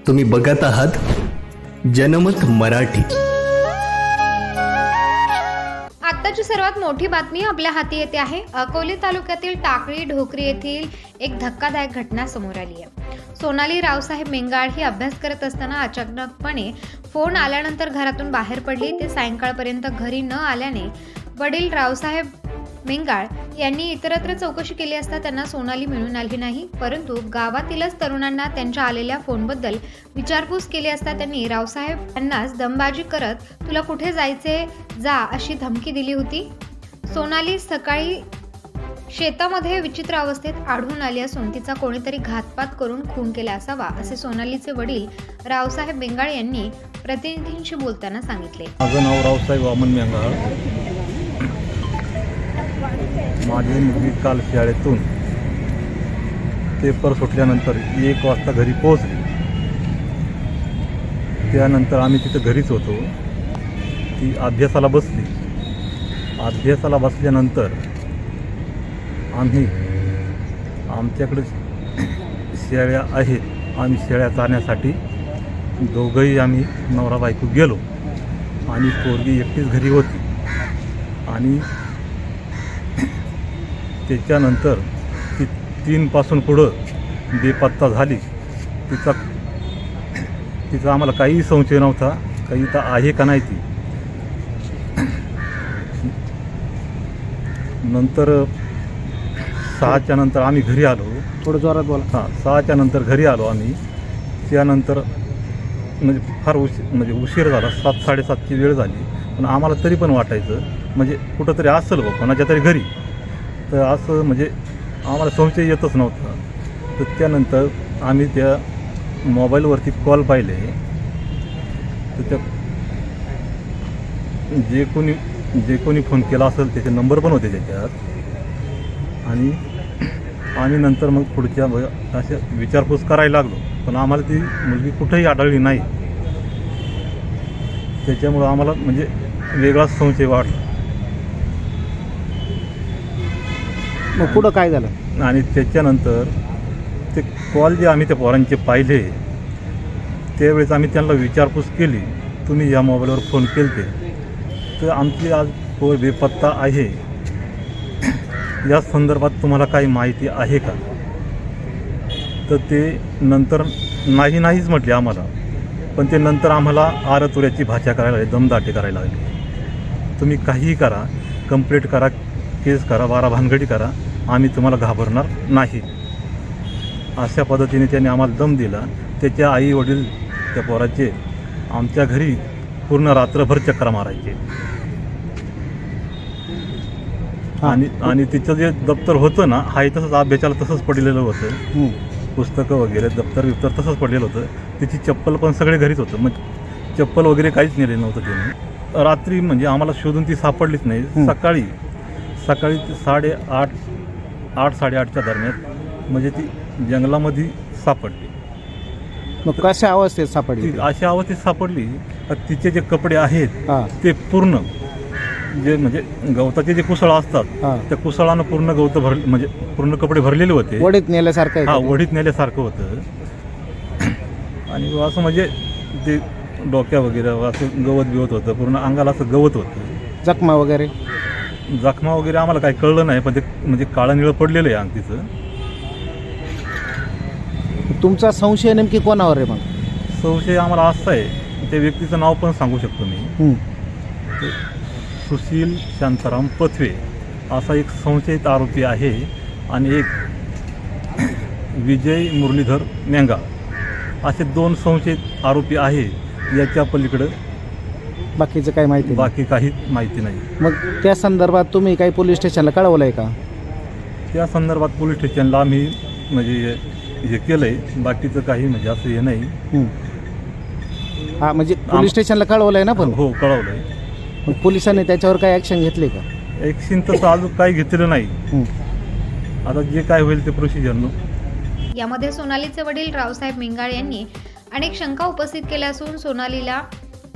तुम्ही बघत आहात जनमत मराठी। आत्ताची सर्वात मोठी बातमी आपल्या हाती येते आहे। अकोले तालुक्यातील टाकळी ढोकरी येथील एक धक्कादायक घटना समोर आली आहे। सोनाली रावसाहेब मेंगाळ ही अभ्यास करत असताना अचानकपणे फोन आल्यानंतर घरातून बाहेर पडली। ते सायंकाळपर्यंत घरी न आल्याने वडील रावसाहेब मेंगाळ यांनी इतरत्र चौकशी केली असता त्यांना सोनाली मिळून आली नाही, परंतु गावातीलच तरुणांना त्यांच्या आलेल्या फोनबद्दल विचारपूस केली असता त्यांनी रावसाहेब यांनाच दमबाजी करत तुला कुठे जायचे जा अशी धमकी दिली होती। सोनाली सकाळी शेतामध्ये विचित्र अवस्थेत आढळून आली असून तिचा कोणीतरी घातपात करून खून केला असावा असे सोनालीचे वडील रावसाहेब मेंगाळ यांनी प्रतिनिधींशी बोलताना सांगितले। माझं नाव रावसाहेब वामन मेंगाळ। माझी मुलगी काल शाळेतून पेपर सुटल्यानंतर 1 वाजता घरी पोहोचली। त्यानंतर आम्ही तिथं घरीच होतो। ती अभ्यासाला बसली। अभ्यासाला बसल्यानंतर आम्ही आमच्याकडे शेळ्या आहेत, आम्ही शेळ्या चारण्यासाठी दोघंही आम्ही नवरा बायको गेलो आणि पोरगी एकटीच घरी होती। आणि त्याच्यानंतर ती 3 पासून पुढं बेपत्ता झाली। तिचा आम्हाला काही संशय नव्हता, काही तर आहे का नाही ती। नंतर 6च्या नंतर आम्ही घरी आलो। थोडं जोरात बोला। 6च्या नंतर घरी आलो आम्ही। त्यानंतर म्हणजे फार उशीर झाला, 7-7:30ची वेळ झाली, पण आम्हाला तरी पण वाटायचं म्हणजे कुठंतरी असेल बा कोणाच्या तरी घरी। तर असं म्हणजे आम्हाला संशय येतच नव्हता। तर त्यानंतर आम्ही त्या मोबाईलवरती कॉल पाहिले। तर त्या जे कोणी फोन केला असेल त्याचे नंबर पण होते त्याच्यात। आणि आम्ही नंतर मग पुढच्या अशा विचारपूस करायला लागलो, पण आम्हाला ती मुलगी कुठेही आढळली नाही। त्याच्यामुळं आम्हाला म्हणजे वेगळाच संशय वाटला। मग पुढं काय झालं? आणि त्याच्यानंतर ते कॉल जे आम्ही त्या पोरांचे पाहिले त्यावेळेस आम्ही त्यांना विचारपूस केली, तुम्ही या मोबाईलवर फोन केलते तर आमची आज पोर बेपत्ता आहे, या संदर्भात तुम्हाला काही माहिती आहे का? तर ते नंतर नाहीच म्हटले आम्हाला। पण ते नंतर आम्हाला आरतुऱ्याची भाषा करायला लागली, दमदाटी करायला लागली। तुम्ही काहीही करा, कंप्लेंट करा, केस करा, 12 भानगडी करा, आम्ही तुम्हाला घाबरणार नाही, अशा पद्धतीने त्यांनी आम्हाला दम दिला। त्याच्या आई वडील त्या पोराचे आमच्या घरी पूर्ण रात्रभर चक्रा मारायचे। आणि तिचं जे दप्तर होतं ना, हाय तसंच अभ्यासाला तसंच पडलेलं होतं, पुस्तकं वगैरे दप्तर तसंच पडलेलं होतं। तिची चप्पल पण सगळे घरीच होतं, मग चप्पल वगैरे काहीच नेलेलं नव्हतं त्यांनी। रात्री म्हणजे आम्हाला शोधून ती सापडलीच नाही। सकाळी 8:30-8:30च्या दरम्यान म्हणजे ती जंगलामध्ये सापडली। मग कशा अवस्थेत सापडली? अशा अवस्थेत सापडली तिचे जे कपडे आहेत ते पूर्ण जे म्हणजे गवताचे जे कुसळ असतात त्या कुसळानं पूर्ण गवत म्हणजे पूर्ण कपडे भरलेले होते। वडीत नेल्यासारखं? वडीत नेल्यासारखं होतं। आणि असं म्हणजे ते डोक्या वगैरे असं गवत बिवत होतं, पूर्ण अंगाला असं गवत होतं। जखमा वगैरे आम्हाला काही कळलं नाही, पण ते म्हणजे काळं निळं पडलेलं आहे अंग तिचं। तुमचा संशय नेमकी कोणावर आहे? मग संशय आम्हाला असा आहे, त्या व्यक्तीचं नाव पण सांगू शकतो मी। सुशील शांताराम पथवे असा एक संशयित आरोपी आहे, आणि एक विजय मुरलीधर मेंगाळ असे 2 संशयित आरोपी आहे। याच्या पलीकडं बाकीचं काही माहिती? बाकी काही माहिती नाही। मग त्या संदर्भात तुम्ही काही पोलीस स्टेशनला कळवलं आहे का? त्या संदर्भात पोलीस स्टेशनला आम्ही म्हणजे हे केलं आहे, बाकीचं काही म्हणजे असं हे नाही। म्हणजे पोलीस स्टेशनला कळवलं आहे ना? पण हो, कळवलं आहे। मग पोलिसांनी त्याच्यावर काही ॲक्शन घेतली का? ॲक्शन तसं अजून काही घेतलेलं नाही। आता जे काय होईल ते प्रोसिजरनं। यामध्ये सोनालीचे वडील रावसाहेब मेंगाळ यांनी अनेक शंका उपस्थित केल्या असून सोनालीला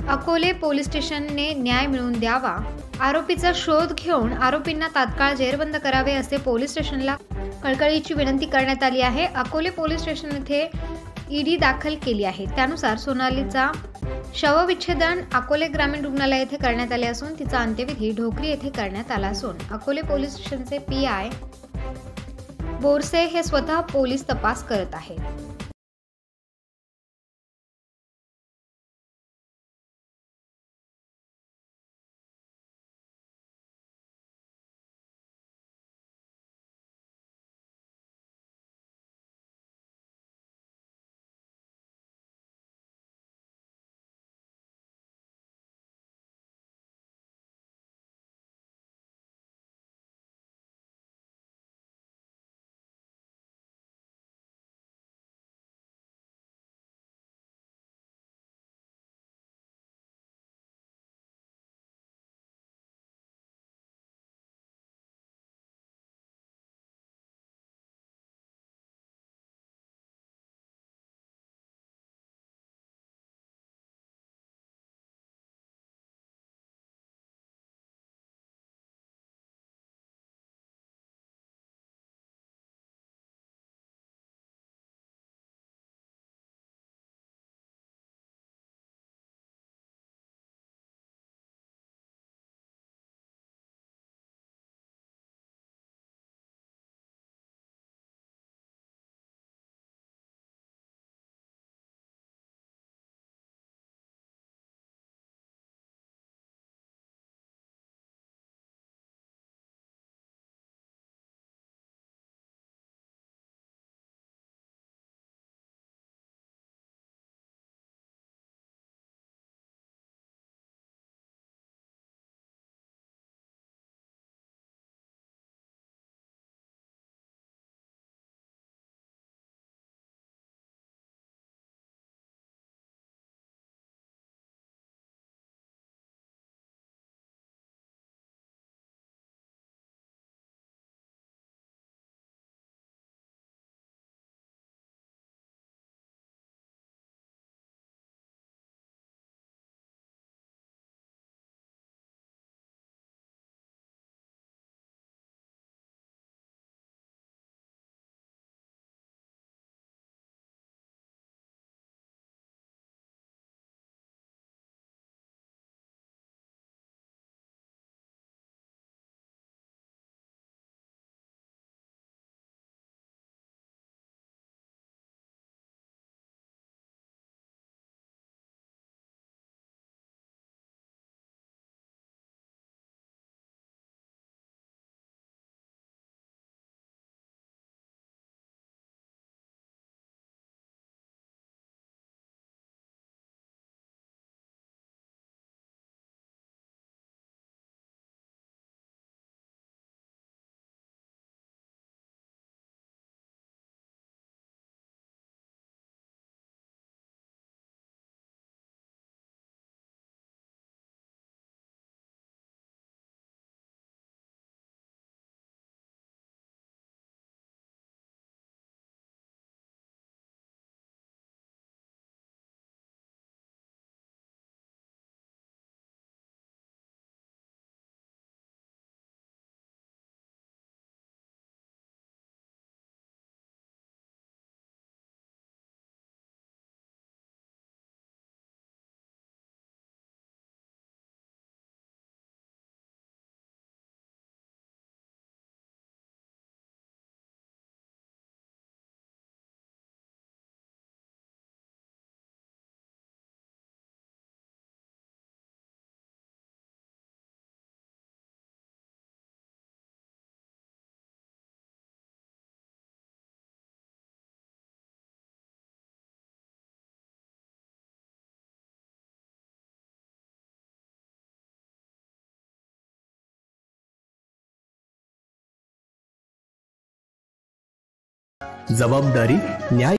अकोले पोलीस स्टेशनने न्याय मिळवून द्यावा, आरोपीचा शोध घेऊन आरोपींना तात्काळ जेरबंद करावे असे पोलीस स्टेशनला कळकळीची विनंती करण्यात आली आहे। अकोले पोलीस स्टेशन येथे ईडी दाखल केली आहे। त्यानुसार सोनालीचा शवविच्छेदन अकोले ग्रामीण रुग्णालय येथे करण्यात आले असून तिचा अंत्यविधी ढोकरी येथे करण्यात आला असून अकोले पोलीस स्टेशनचे PI बोरसे हे स्वतः पोलीस तपास करत आहेत। जबाबदारी न्याय